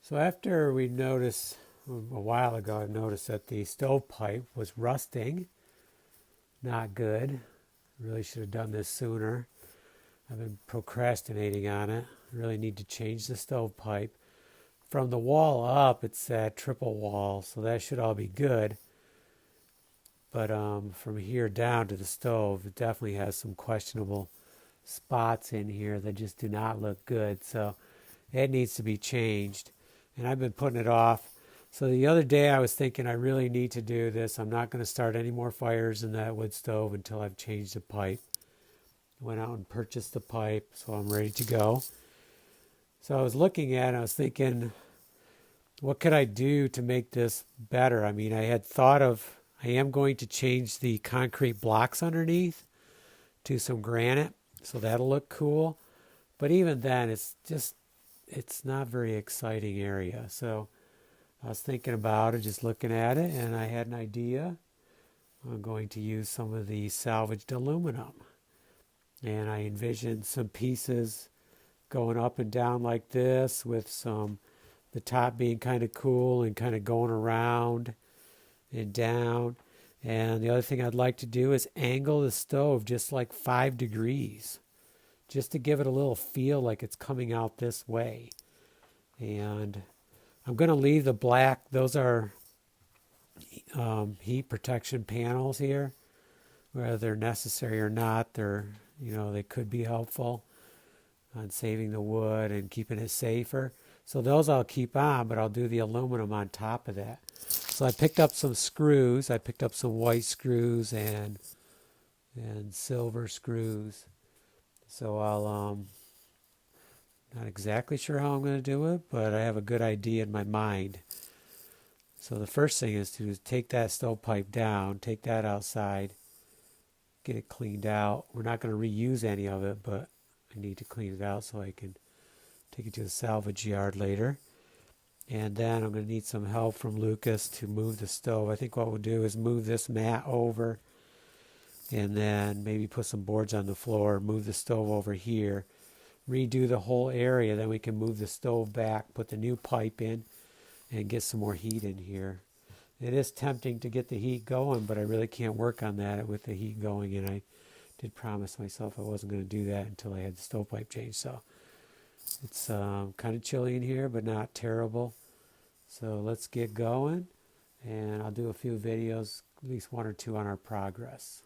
So after we noticed, a while ago, I noticed that the stovepipe was rusting. Not good. Really should have done this sooner. I've been procrastinating on it. Really need to change the stovepipe. From the wall up, it's that triple wall, so that should all be good. But from here down to the stove, it definitely has some questionable spots in here that just do not look good. So it needs to be changed. And I've been putting it off. So the other day I was thinking I really need to do this. I'm not going to start any more fires in that wood stove until I've changed the pipe. Went out and purchased the pipe, so I'm ready to go. So I was looking at it, I was thinking, what could I do to make this better? I mean, I had thought of, I am going to change the concrete blocks underneath to some granite, so that'll look cool. But even then, it's not a very exciting area. So I was thinking about it, just looking at it, and I had an idea. I'm going to use some of the salvaged aluminum. And I envisioned some pieces going up and down like this with the top being kind of cool and kind of going around and down. And the other thing I'd like to do is angle the stove just like 5 degrees, just to give it a little feel like it's coming out this way. And I'm going to leave the black. Those are heat protection panels here. Whether they're necessary or not, they could be helpful on saving the wood and keeping it safer. So those I'll keep on, but I'll do the aluminum on top of that. So I picked up some screws. I picked up some white screws and silver screws. So I'll not exactly sure how I'm going to do it, but I have a good idea in my mind. So the first thing is to take that stovepipe down, take that outside, get it cleaned out. We're not going to reuse any of it, but I need to clean it out so I can take it to the salvage yard later. And then I'm going to need some help from Lucas to move the stove. I think what we'll do is move this mat over and then maybe put some boards on the floor, move the stove over here, redo the whole area. Then we can move the stove back, put the new pipe in, and get some more heat in here. It is tempting to get the heat going, but I really can't work on that with the heat going, and I did promise myself I wasn't going to do that until I had the stovepipe changed. So it's kind of chilly in here, but not terrible. So let's get going, and I'll do a few videos, at least 1 or 2 on our progress.